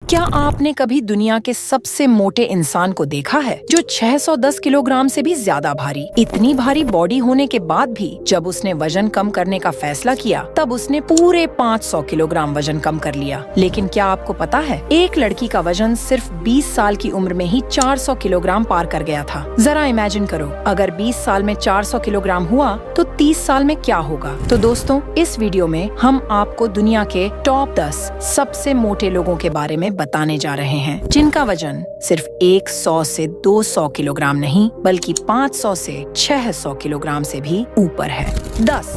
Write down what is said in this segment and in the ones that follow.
क्या आपने कभी दुनिया के सबसे मोटे इंसान को देखा है जो 610 किलोग्राम से भी ज्यादा भारी? इतनी भारी बॉडी होने के बाद भी जब उसने वजन कम करने का फैसला किया तब उसने पूरे 500 किलोग्राम वजन कम कर लिया। लेकिन क्या आपको पता है, एक लड़की का वजन सिर्फ 20 साल की उम्र में ही 400 किलोग्राम पार कर गया था। जरा इमेजिन करो, अगर 20 साल में 400 किलोग्राम हुआ तो 30 साल में क्या होगा। तो दोस्तों, इस वीडियो में हम आपको दुनिया के टॉप 10 सबसे मोटे लोगों के बारे में बताने जा रहे हैं, जिनका वजन सिर्फ 100 से 200 किलोग्राम नहीं बल्कि 500 से 600 किलोग्राम से भी ऊपर है। 10.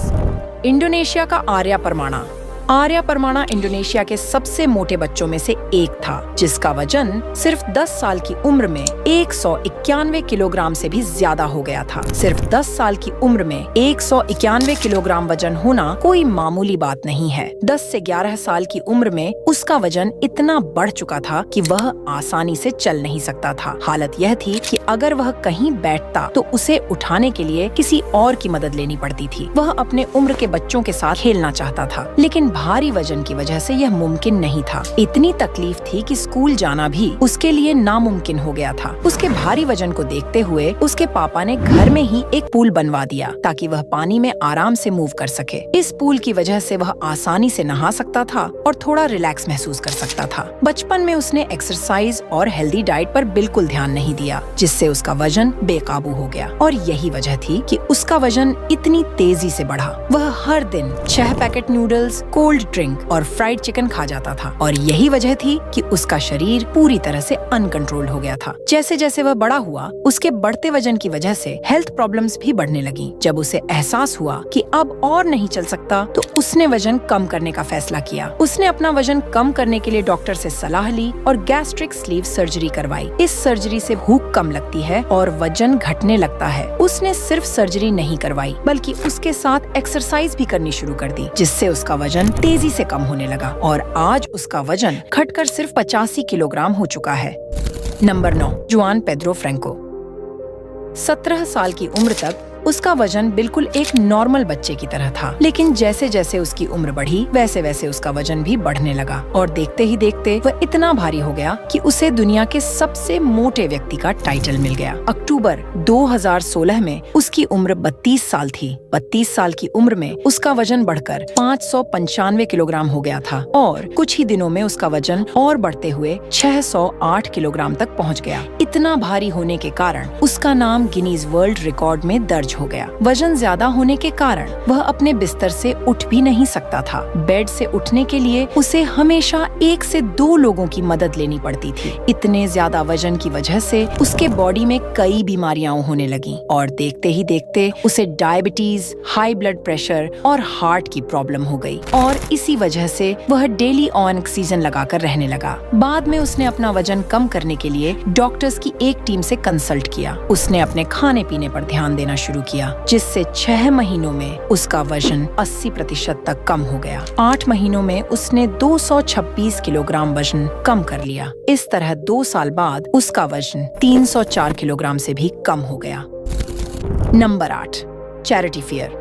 इंडोनेशिया का आर्या परमाणा। आर्या परमाणा इंडोनेशिया के सबसे मोटे बच्चों में से एक था, जिसका वजन सिर्फ 10 साल की उम्र में 191 किलोग्राम से भी ज्यादा हो गया था। सिर्फ 10 साल की उम्र में 191 किलोग्राम वजन होना कोई मामूली बात नहीं है। 10 से 11 साल की उम्र में उसका वजन इतना बढ़ चुका था कि वह आसानी से चल नहीं सकता था। हालत यह थी कि अगर वह कहीं बैठता तो उसे उठाने के लिए किसी और की मदद लेनी पड़ती थी। वह अपने उम्र के बच्चों के साथ खेलना चाहता था, लेकिन भारी वजन की वजह से यह मुमकिन नहीं था। इतनी तकलीफ थी कि स्कूल जाना भी उसके लिए नामुमकिन हो गया था। उसके भारी वजन को देखते हुए उसके पापा ने घर में ही एक पूल बनवा दिया ताकि वह पानी में आराम से मूव कर सके। इस पूल की वजह से वह आसानी से नहा सकता था और थोड़ा रिलैक्स महसूस कर सकता था। बचपन में उसने एक्सरसाइज और हेल्दी डाइट पर बिल्कुल ध्यान नहीं दिया, जिससे उसका वजन बेकाबू हो गया। और यही वजह थी कि उसका वजन इतनी तेजी से बढ़ा। वह हर दिन 6 पैकेट नूडल्स, कोल्ड ड्रिंक और फ्राइड चिकन खा जाता था और यही वजह थी कि उसका शरीर पूरी तरह से अनकंट्रोल्ड हो गया था। जैसे जैसे वह बड़ा हुआ, उसके बढ़ते वजन की वजह से हेल्थ प्रॉब्लम्स भी बढ़ने लगी। जब उसे एहसास हुआ कि अब और नहीं चल सकता तो उसने वजन कम करने का फैसला किया। उसने अपना वजन कम करने के लिए डॉक्टर से सलाह ली और गैस्ट्रिक स्लीव सर्जरी करवाई। इस सर्जरी से भूख कम लगती है और वजन घटने लगता है। उसने सिर्फ सर्जरी नहीं करवाई बल्कि उसके साथ एक्सरसाइज भी करनी शुरू कर दी, जिससे उसका वजन तेजी से कम होने लगा और आज उसका वजन घटकर सिर्फ 85 किलोग्राम हो चुका है। नंबर 9. जुआन पेड्रो फ्रैंको। 17 साल की उम्र तक उसका वजन बिल्कुल एक नॉर्मल बच्चे की तरह था, लेकिन जैसे जैसे उसकी उम्र बढ़ी वैसे वैसे उसका वजन भी बढ़ने लगा और देखते ही देखते वह इतना भारी हो गया कि उसे दुनिया के सबसे मोटे व्यक्ति का टाइटल मिल गया। अक्टूबर 2016 में उसकी उम्र 32 साल थी। 32 साल की उम्र में उसका वजन बढ़कर 595 किलोग्राम हो गया था और कुछ ही दिनों में उसका वजन और बढ़ते हुए 608 किलोग्राम तक पहुँच गया। इतना भारी होने के कारण उसका नाम गिनीज वर्ल्ड रिकॉर्ड में दर्ज हो गया। वजन ज्यादा होने के कारण वह अपने बिस्तर से उठ भी नहीं सकता था। बेड से उठने के लिए उसे हमेशा 1 से 2 लोगों की मदद लेनी पड़ती थी। इतने ज्यादा वजन की वजह से उसके बॉडी में कई बीमारियां होने लगी और देखते ही देखते उसे डायबिटीज, हाई ब्लड प्रेशर और हार्ट की प्रॉब्लम हो गई और इसी वजह से वह डेली ऑन ऑक्सीजन लगाकर रहने लगा। बाद में उसने अपना वजन कम करने के लिए डॉक्टर्स की एक टीम से कंसल्ट किया। उसने अपने खाने पीने पर ध्यान देना शुरू किया, जिससे 6 महीनों में उसका वजन 80% तक कम हो गया। 8 महीनों में उसने 226 किलोग्राम वजन कम कर लिया। इस तरह 2 साल बाद उसका वजन 304 किलोग्राम से भी कम हो गया। नंबर 8. Charity fear.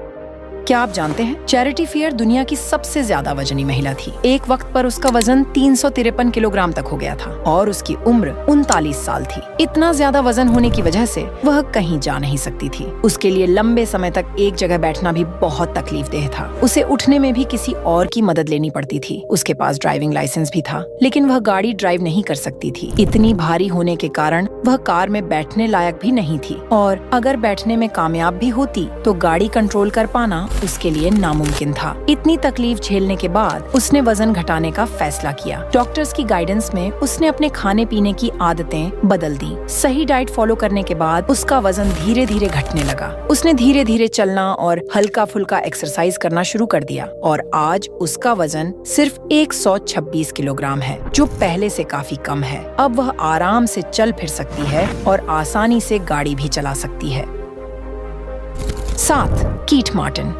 क्या आप जानते हैं, चैरिटी फियर दुनिया की सबसे ज्यादा वजनी महिला थी। एक वक्त पर उसका वजन 353 किलोग्राम तक हो गया था और उसकी उम्र 39 साल थी। इतना ज्यादा वजन होने की वजह से वह कहीं जा नहीं सकती थी। उसके लिए लंबे समय तक एक जगह बैठना भी बहुत तकलीफदेह था। उसे उठने में भी किसी और की मदद लेनी पड़ती थी। उसके पास ड्राइविंग लाइसेंस भी था, लेकिन वह गाड़ी ड्राइव नहीं कर सकती थी। इतनी भारी होने के कारण वह कार में बैठने लायक भी नहीं थी और अगर बैठने में कामयाब भी होती तो गाड़ी कंट्रोल कर पाना उसके लिए नामुमकिन था। इतनी तकलीफ झेलने के बाद उसने वजन घटाने का फैसला किया। डॉक्टर्स की गाइडेंस में उसने अपने खाने पीने की आदतें बदल दी। सही डाइट फॉलो करने के बाद उसका वजन धीरे धीरे घटने लगा। उसने धीरे धीरे चलना और हल्का फुल्का एक्सरसाइज करना शुरू कर दिया और आज उसका वजन सिर्फ 126 किलोग्राम है, जो पहले से काफी कम है। अब वह आराम से चल फिर सकती है और आसानी से गाड़ी भी चला सकती है। 7. Keith Martin.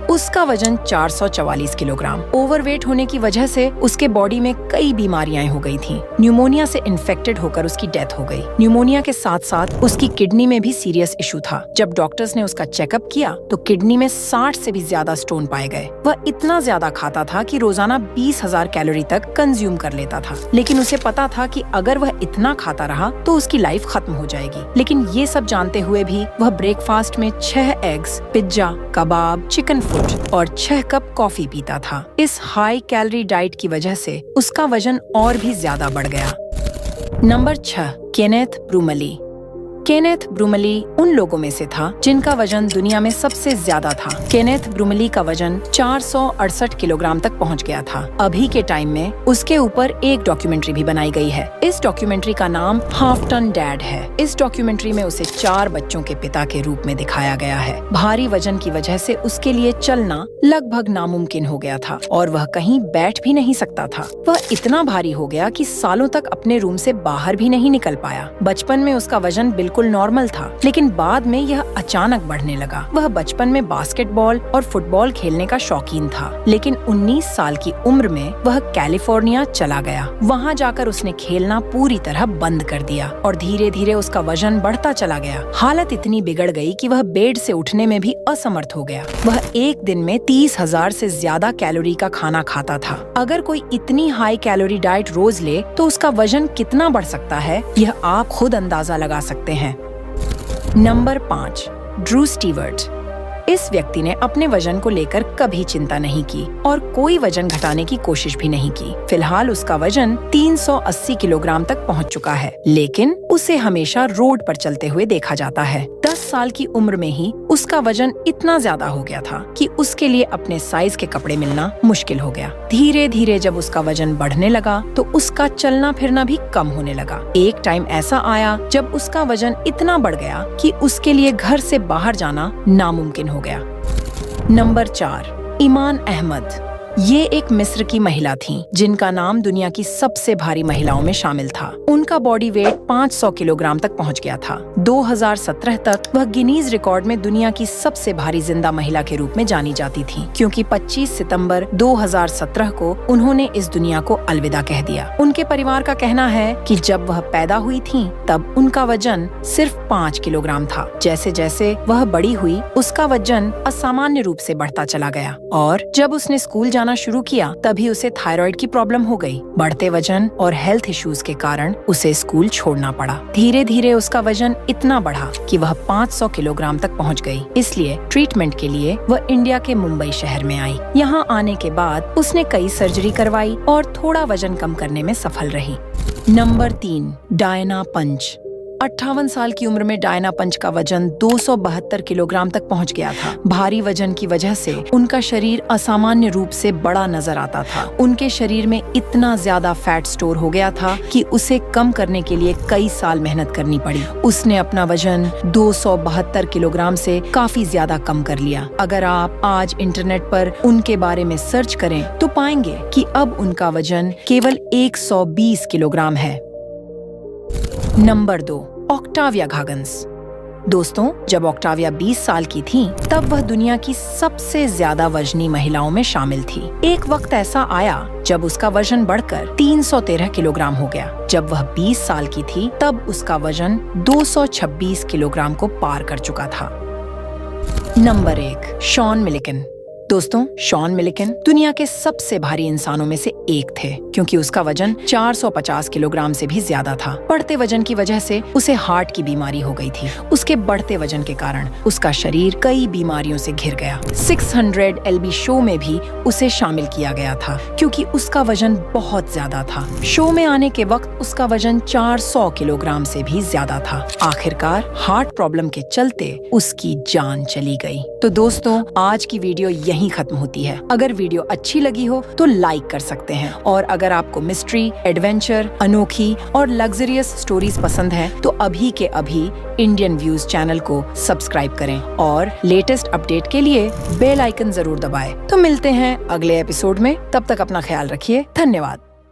उसका वजन 444 किलोग्राम। ओवरवेट होने की वजह से उसके बॉडी में कई बीमारियां हो गई थीं। न्यूमोनिया से इन्फेक्टेड होकर उसकी डेथ हो गई। न्यूमोनिया के साथ साथ उसकी किडनी में भी सीरियस इशू था। जब डॉक्टर्स ने उसका चेकअप किया तो किडनी में 60 से भी ज्यादा स्टोन पाए गए। वह इतना ज्यादा खाता था कि रोजाना 20,000 कैलोरी तक कंज्यूम कर लेता था, लेकिन उसे पता था कि अगर वह इतना खाता रहा तो उसकी लाइफ खत्म हो जाएगी। लेकिन ये सब जानते हुए भी वह ब्रेकफास्ट में 6 एग्स, पिज्जा, कबाब, चिकन फुट और 6 कप कॉफी पीता था। इस हाई कैलोरी डाइट की वजह से उसका वजन और भी ज्यादा बढ़ गया। Number 6, Kenneth Brumley. Kenneth Brumley उन लोगों में से था जिनका वजन दुनिया में सबसे ज्यादा था। केनेथ ब्रूमली का वजन 468 किलोग्राम तक पहुंच गया था। अभी के टाइम में उसके ऊपर एक डॉक्यूमेंट्री भी बनाई गई है। इस डॉक्यूमेंट्री का नाम हाफ टन डैड है। इस डॉक्यूमेंट्री में उसे 4 बच्चों के पिता के रूप में दिखाया गया है। भारी वजन की वजह से उसके लिए चलना लगभग नामुमकिन हो गया था और वह कहीं बैठ भी नहीं सकता था। वह इतना भारी हो गया कि सालों तक अपने रूम से बाहर भी नहीं निकल पाया। बचपन में उसका वजन बिल्कुल नॉर्मल था, लेकिन बाद में यह अचानक बढ़ने लगा। वह बचपन में बास्केटबॉल और फुटबॉल खेलने का शौकीन था, लेकिन 19 साल की उम्र में वह कैलिफोर्निया चला गया। वहाँ जाकर उसने खेलना पूरी तरह बंद कर दिया और धीरे धीरे उसका वजन बढ़ता चला गया। हालत इतनी बिगड़ गई कि वह बेड से उठने में भी असमर्थ हो गया। वह एक दिन में 30,000 से ज्यादा कैलोरी का खाना खाता था। अगर कोई इतनी हाई कैलोरी डाइट रोज ले तो उसका वजन कितना बढ़ सकता है, यह आप खुद अंदाजा लगा सकते हैं। Number 5, Drew Stewart. इस व्यक्ति ने अपने वजन को लेकर कभी चिंता नहीं की और कोई वजन घटाने की कोशिश भी नहीं की। फिलहाल उसका वजन 380 किलोग्राम तक पहुंच चुका है, लेकिन उसे हमेशा रोड पर चलते हुए देखा जाता है। 10 साल की उम्र में ही उसका वजन इतना ज्यादा हो गया था कि उसके लिए अपने साइज के कपड़े मिलना मुश्किल हो गया। धीरे धीरे जब उसका वजन बढ़ने लगा तो उसका चलना फिरना भी कम होने लगा। एक टाइम ऐसा आया जब उसका वजन इतना बढ़ गया कि उसके लिए घर से बाहर जाना नामुमकिन हो गया। नंबर 4, ईमान अहमद। ये एक मिस्र की महिला थीं, जिनका नाम दुनिया की सबसे भारी महिलाओं में शामिल था। उनका बॉडी वेट 500 किलोग्राम तक पहुंच गया था। 2017 तक वह गिनीज रिकॉर्ड में दुनिया की सबसे भारी जिंदा महिला के रूप में जानी जाती थी, क्योंकि 25 सितंबर 2017 को उन्होंने इस दुनिया को अलविदा कह दिया। उनके परिवार का कहना है कि जब वह पैदा हुई थीं, तब उनका वजन सिर्फ 5 किलोग्राम था। जैसे जैसे वह बड़ी हुई, उसका वजन असामान्य रूप से बढ़ता चला गया और जब उसने स्कूल जाना शुरू किया तभी उसे थायराइड की प्रॉब्लम हो गई। बढ़ते वजन और हेल्थ इश्यूज के कारण उसे स्कूल छोड़ना पड़ा। धीरे धीरे उसका वजन इतना बढ़ा कि वह 500 किलोग्राम तक पहुंच गई। इसलिए ट्रीटमेंट के लिए वह इंडिया के मुंबई शहर में आई। यहाँ आने के बाद उसने कई सर्जरी करवाई और थोड़ा वजन कम करने में सफल रही। नंबर 3, डायना पंच। 58 साल की उम्र में डायना पंच का वजन 272 किलोग्राम तक पहुंच गया था। भारी वजन की वजह से उनका शरीर असामान्य रूप से बड़ा नजर आता था। उनके शरीर में इतना ज्यादा फैट स्टोर हो गया था कि उसे कम करने के लिए कई साल मेहनत करनी पड़ी। उसने अपना वजन 272 किलोग्राम से काफी ज्यादा कम कर लिया। अगर आप आज इंटरनेट पर उनके बारे में सर्च करें तो पाएंगे कि अब उनका वजन केवल 120 किलोग्राम है। नंबर 2, ऑक्टाविया घागन्स। दोस्तों, जब ऑक्टाविया 20 साल की थी, तब वह दुनिया की सबसे ज्यादा वजनी महिलाओं में शामिल थी। एक वक्त ऐसा आया जब उसका वजन बढ़कर 313 किलोग्राम हो गया। जब वह 20 साल की थी, तब उसका वजन 226 किलोग्राम को पार कर चुका था। Number 1, Sean Milkin. दोस्तों, शॉन मिल्किन दुनिया के सबसे भारी इंसानों में से एक थे, क्योंकि उसका वजन 450 किलोग्राम से भी ज्यादा था। बढ़ते वजन की वजह से उसे हार्ट की बीमारी हो गई थी। उसके बढ़ते वजन के कारण उसका शरीर कई बीमारियों से घिर गया। 600 LB शो में भी उसे शामिल किया गया था, क्योंकि उसका वजन बहुत ज्यादा था। शो में आने के वक्त उसका वजन 400 किलोग्राम से भी ज्यादा था। आखिरकार हार्ट प्रॉब्लम के चलते उसकी जान चली गई। तो दोस्तों, आज की वीडियो यहीं खत्म होती है। अगर वीडियो अच्छी लगी हो तो लाइक कर सकते हैं, और अगर आपको मिस्ट्री, एडवेंचर, अनोखी और लग्जरियस स्टोरीज पसंद है तो अभी के अभी इंडियन व्यूज चैनल को सब्सक्राइब करें और लेटेस्ट अपडेट के लिए बेल आइकन जरूर दबाएं। तो मिलते हैं अगले एपिसोड में। तब तक अपना ख्याल रखिए। धन्यवाद।